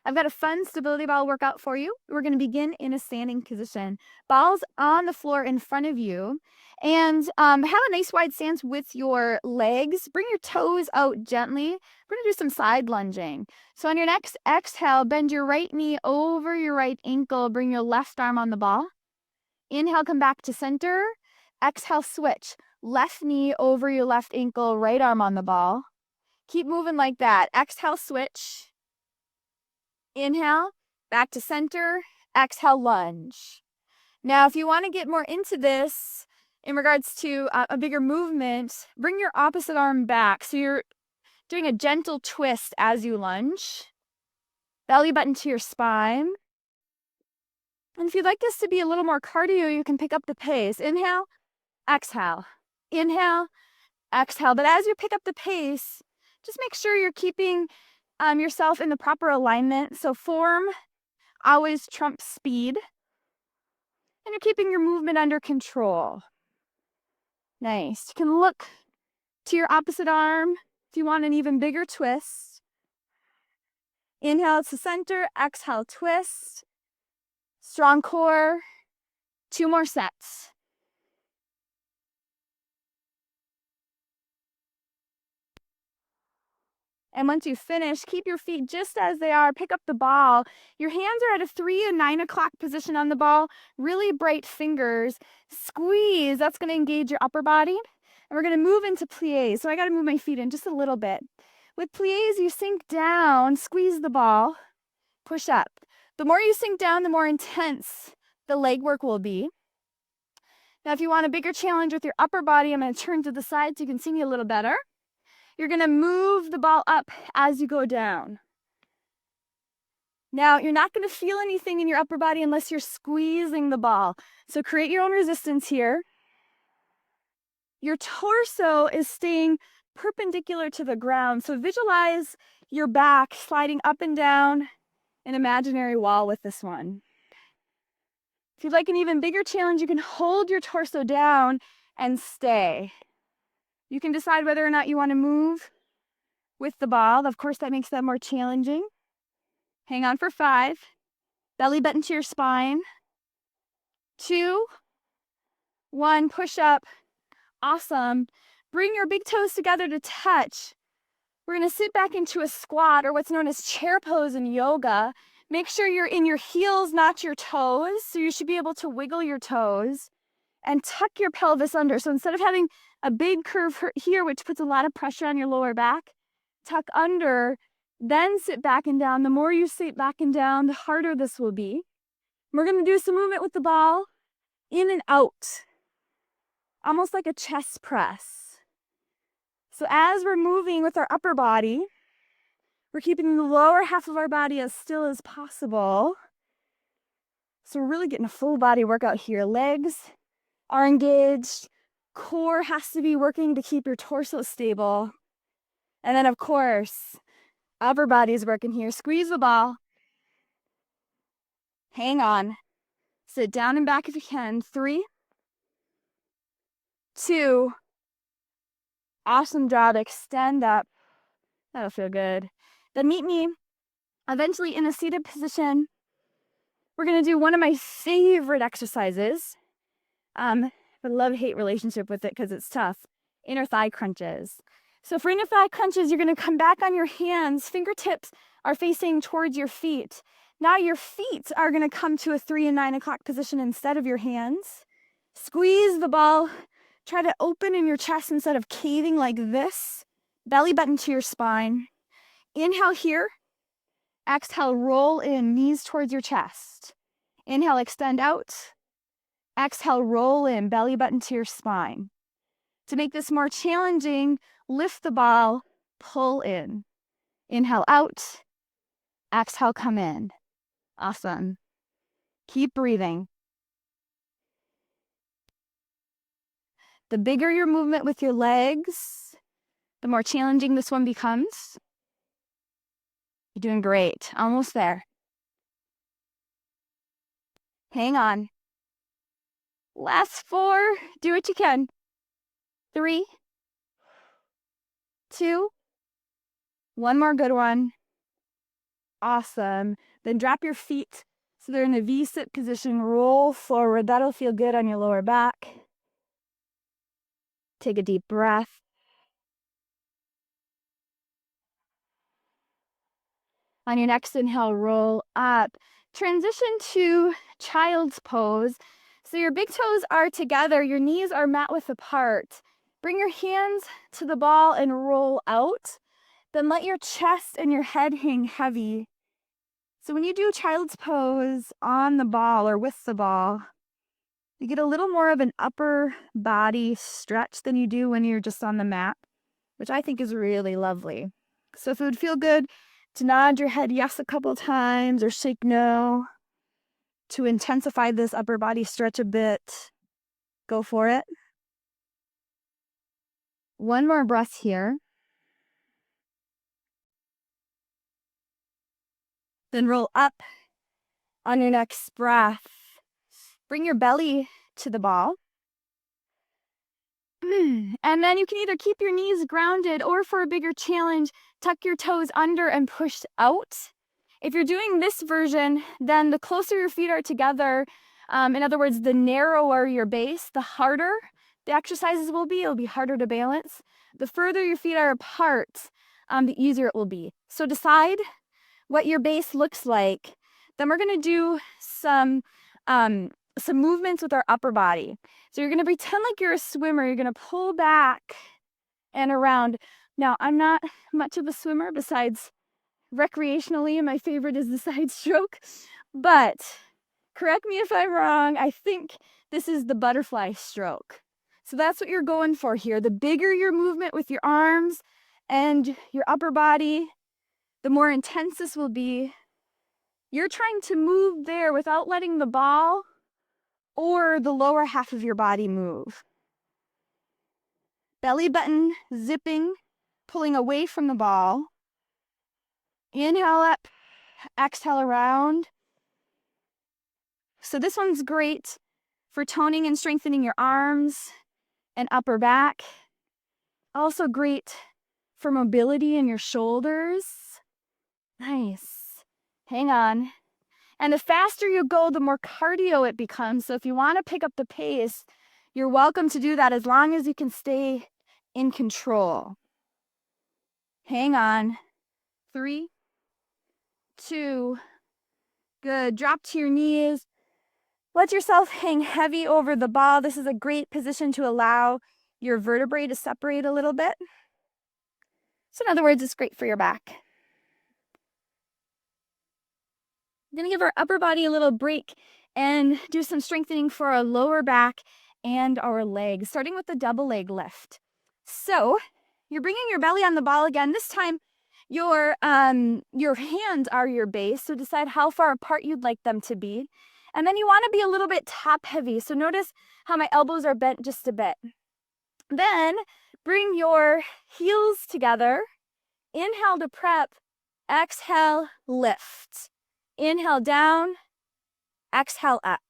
I've got a fun stability ball workout for you. We're going to begin in a standing position. Balls on the floor in front of you. And have a nice wide stance with your legs. Bring your toes out gently. We're going to do some side lunging. So on your next exhale, bend your right knee over your right ankle. Bring your left arm on the ball. Inhale, come back to center. Exhale, switch. Left knee over your left ankle, right arm on the ball. Keep moving like that. Exhale, switch. Inhale, back to center. Exhale, lunge. Now, if you want to get more into this in regards to a bigger movement, bring your opposite arm back. So you're doing a gentle twist as you lunge. Belly button to your spine. And if you'd like this to be a little more cardio, you can pick up the pace. Inhale, exhale. Inhale, exhale. But as you pick up the pace, just make sure you're keeping yourself in the proper alignment. So form always trumps speed. And you're keeping your movement under control. Nice. You can look to your opposite arm if you want an even bigger twist. Inhale to center, exhale, twist. Strong core. 2 more sets. And once you finish, keep your feet just as they are. Pick up the ball. Your hands are at a 3 and 9 o'clock position on the ball. Really bright fingers. Squeeze. That's going to engage your upper body. And we're going to move into plies. So I got to move my feet in just a little bit. With plies, you sink down, squeeze the ball, push up. The more you sink down, the more intense the leg work will be. Now, if you want a bigger challenge with your upper body, I'm going to turn to the side so you can see me a little better. You're going to move the ball up as you go down. Now, you're not going to feel anything in your upper body unless you're squeezing the ball. So create your own resistance here. Your torso is staying perpendicular to the ground. So visualize your back sliding up and down an imaginary wall with this one. If you'd like an even bigger challenge, you can hold your torso down and stay. You can decide whether or not you want to move with the ball. Of course, that makes that more challenging. Hang on for 5. Belly button to your spine. 2, 1, push up. Awesome. Bring your big toes together to touch. We're going to sit back into a squat, or what's known as chair pose in yoga. Make sure you're in your heels, not your toes. So you should be able to wiggle your toes and tuck your pelvis under. So instead of having a big curve here, which puts a lot of pressure on your lower back, tuck under, then sit back and down. The more you sit back and down, the harder this will be. We're going to do some movement with the ball in and out, almost like a chest press. So as we're moving with our upper body, we're keeping the lower half of our body as still as possible. So we're really getting a full body workout here. Legs are engaged. Core has to be working to keep your torso stable. And then, of course, upper body is working here. Squeeze the ball. Hang on. Sit down and back if you can. 3, 2. Awesome job. Extend up. That'll feel good. Then meet me eventually in a seated position. We're going to do one of my favorite exercises. I have a love-hate relationship with it because it's tough. Inner thigh crunches. So for inner thigh crunches, you're going to come back on your hands. Fingertips are facing towards your feet. Now your feet are going to come to a 3 and 9 o'clock position instead of your hands. Squeeze the ball. Try to open in your chest instead of caving like this. Belly button to your spine. Inhale here. Exhale, roll in, knees towards your chest. Inhale, extend out. Exhale, roll in, belly button to your spine. To make this more challenging, lift the ball, pull in. Inhale out. Exhale, come in. Awesome. Keep breathing. The bigger your movement with your legs, the more challenging this one becomes. You're doing great. Almost there. Hang on. Last 4. Do what you can. 3, 2. One more good one. Awesome. Then drop your feet so they're in a V-sit position. Roll forward. That'll feel good on your lower back. Take a deep breath. On your next inhale, roll up. Transition to child's pose. So your big toes are together, your knees are mat width apart. Bring your hands to the ball and roll out. Then let your chest and your head hang heavy. So when you do child's pose on the ball or with the ball, you get a little more of an upper body stretch than you do when you're just on the mat, which I think is really lovely. So if it would feel good to nod your head yes a couple times or shake no to intensify this upper body stretch a bit, go for it. One more breath here. Then roll up on your next breath. Bring your belly to the ball. And then you can either keep your knees grounded or for a bigger challenge, tuck your toes under and push out. If you're doing this version, then the closer your feet are together, in other words, the narrower your base, the harder the exercises will be. It'll be harder to balance. The further your feet are apart, the easier it will be. So decide what your base looks like. Then we're going to do some movements with our upper body. So you're going to pretend like you're a swimmer. You're going to pull back and around. Now, I'm not much of a swimmer besides recreationally. My favorite is the side stroke. But correct me if I'm wrong. I think this is the butterfly stroke. So that's what you're going for here. The bigger your movement with your arms and your upper body, the more intense this will be. You're trying to move there without letting the ball or the lower half of your body move. Belly button zipping, pulling away from the ball. Inhale up, exhale around. So this one's great for toning and strengthening your arms and upper back. Also great for mobility in your shoulders. Nice. Hang on. And the faster you go, the more cardio it becomes. So if you want to pick up the pace, you're welcome to do that as long as you can stay in control. Hang on. 3, 2, good. Drop to your knees. Let yourself hang heavy over the ball. This is a great position to allow your vertebrae to separate a little bit. So in other words, it's great for your back. We're going to give our upper body a little break and do some strengthening for our lower back and our legs, starting with the double leg lift. So you're bringing your belly on the ball again. This time your hands are your base, so decide how far apart you'd like them to be. And then you want to be a little bit top heavy. So notice how my elbows are bent just a bit. Then bring your heels together. Inhale to prep. Exhale, lift. Inhale down. Exhale up.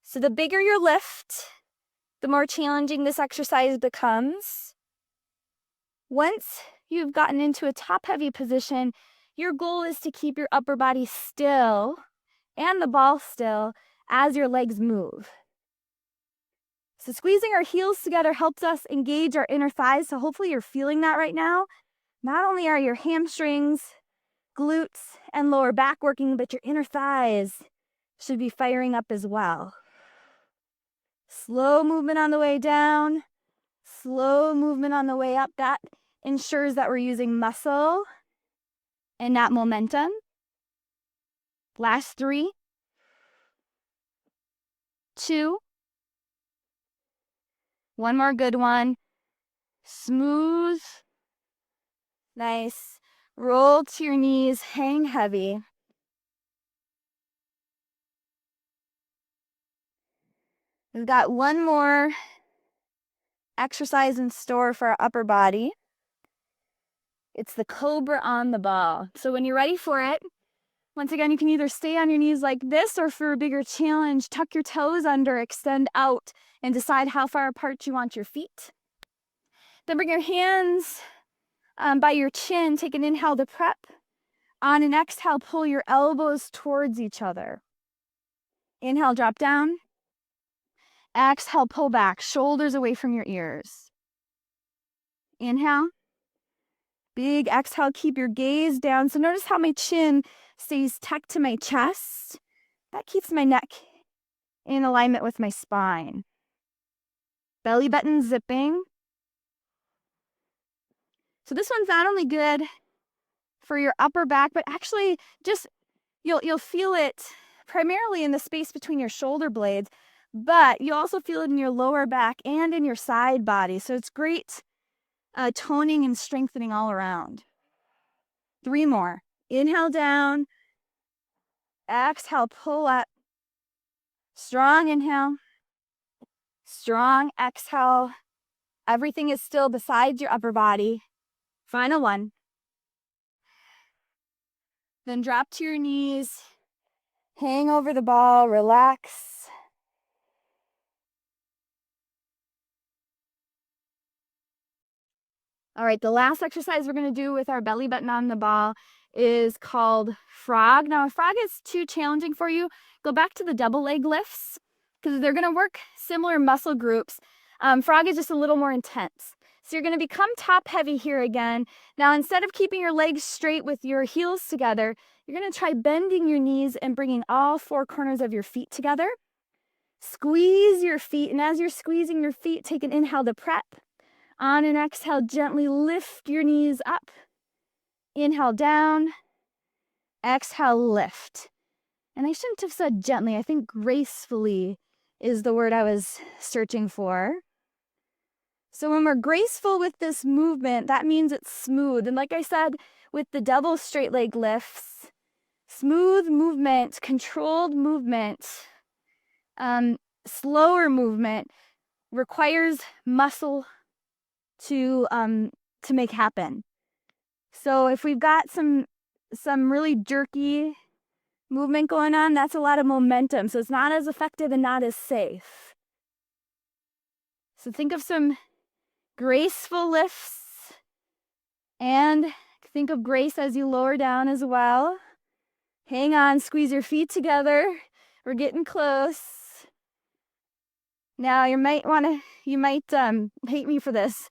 So the bigger your lift, the more challenging this exercise becomes. Once you've gotten into a top heavy position, your goal is to keep your upper body still and the ball still as your legs move. So squeezing our heels together helps us engage our inner thighs. So hopefully you're feeling that right now. Not only are your hamstrings, glutes, and lower back working, but your inner thighs should be firing up as well. Slow movement on the way down, slow movement on the way up. That ensures that we're using muscle and not momentum. Last 3, 2, one more good one. Smooth. Nice. Roll to your knees, hang heavy. We've got one more exercise in store for our upper body. It's the Cobra on the ball. So when you're ready for it, once again, you can either stay on your knees like this, or for a bigger challenge, tuck your toes under, extend out, and decide how far apart you want your feet. Then bring your hands by your chin. Take an inhale to prep. On an exhale, pull your elbows towards each other. Inhale, drop down. Exhale, pull back, shoulders away from your ears. Inhale. Big exhale, keep your gaze down. So notice how my chin stays tucked to my chest. That keeps my neck in alignment with my spine. Belly button zipping. So this one's not only good for your upper back, but actually just you'll feel it primarily in the space between your shoulder blades, but you also feel it in your lower back and in your side body. So it's great toning and strengthening all around. 3 more. Inhale down. Exhale, pull up. Strong inhale. Strong exhale. Everything is still besides your upper body. Final one. Then drop to your knees. Hang over the ball. Relax. All right, the last exercise we're going to do with our belly button on the ball is called frog. Now, if frog is too challenging for you, go back to the double leg lifts because they're going to work similar muscle groups. Frog is just a little more intense. So you're going to become top heavy here again. Now, instead of keeping your legs straight with your heels together, you're going to try bending your knees and bringing all 4 corners of your feet together. Squeeze your feet, and as you're squeezing your feet, take an inhale to prep. On an exhale, gently lift your knees up. Inhale down. Exhale, lift. And I shouldn't have said gently. I think gracefully is the word I was searching for. So when we're graceful with this movement, that means it's smooth. And like I said, with the double straight leg lifts, smooth movement, controlled movement, slower movement requires muscle to make happen. So if we've got some really jerky movement going on, that's a lot of momentum. So it's not as effective and not as safe. So think of some graceful lifts and think of grace as you lower down as well. Hang on, squeeze your feet together. We're getting close. Now you might hate me for this,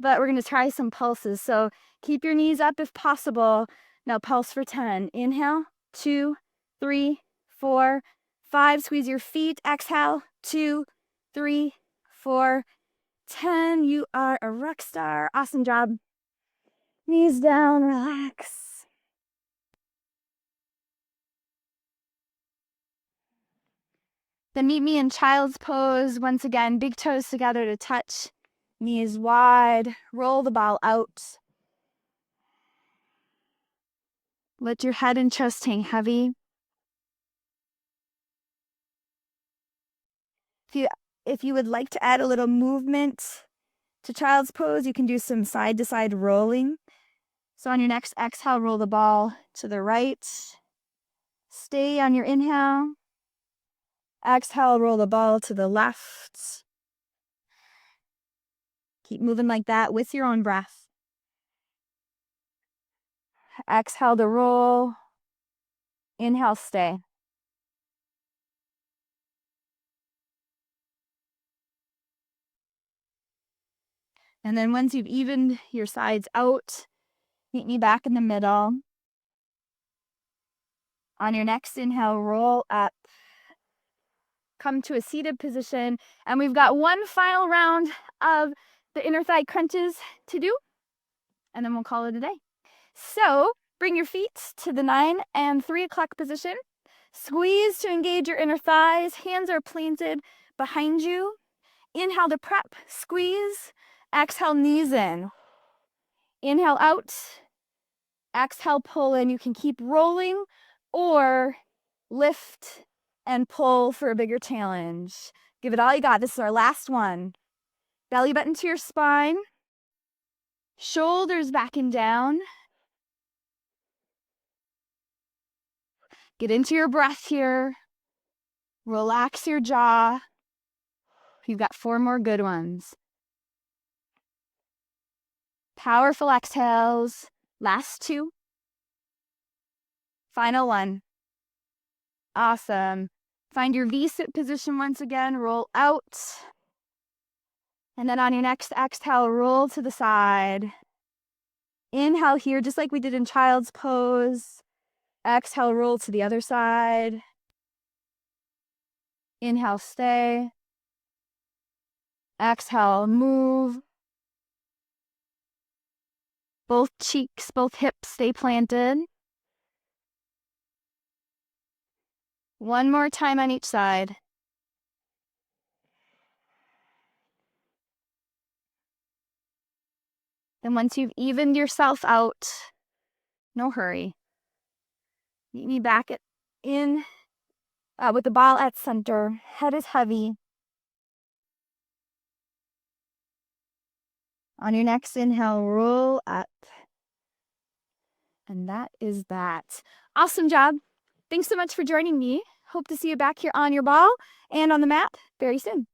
but we're going to try some pulses. So keep your knees up if possible. Now pulse for 10. Inhale, 2, 3, 4, 5. Squeeze your feet. Exhale, 2, 3, 4, 10. You are a rock star. Awesome job. Knees down, relax. Then meet me in child's pose. Once again, big toes together to touch. Knees wide. Roll the ball out. Let your head and chest hang heavy. If you would like to add a little movement to child's pose, you can do some side-to-side rolling. So on your next exhale, roll the ball to the right. Stay on your inhale. Exhale, roll the ball to the left. Keep moving like that with your own breath. Exhale to roll. Inhale, stay. And then once you've evened your sides out, meet me back in the middle. On your next inhale, roll up. Come to a seated position. And we've got one final round of the inner thigh crunches to do. And then we'll call it a day. So bring your feet to the 9 and 3 o'clock position. Squeeze to engage your inner thighs. Hands are planted behind you. Inhale to prep. Squeeze. Exhale, knees in. Inhale out. Exhale, pull in. You can keep rolling or lift and pull for a bigger challenge. Give it all you got. This is our last one. Belly button to your spine. Shoulders back and down. Get into your breath here. Relax your jaw. You've got 4 more good ones. Powerful exhales. Last 2. Final one. Awesome. Find your V-sit position once again. Roll out. And then on your next exhale, roll to the side. Inhale here, just like we did in child's pose. Exhale, roll to the other side. Inhale, stay. Exhale, move. Both cheeks, both hips stay planted. One more time on each side. Then once you've evened yourself out, no hurry. Meet me back in with the ball at center. Head is heavy. On your next inhale, roll up. And that is that. Awesome job. Thanks so much for joining me. Hope to see you back here on your ball and on the mat very soon.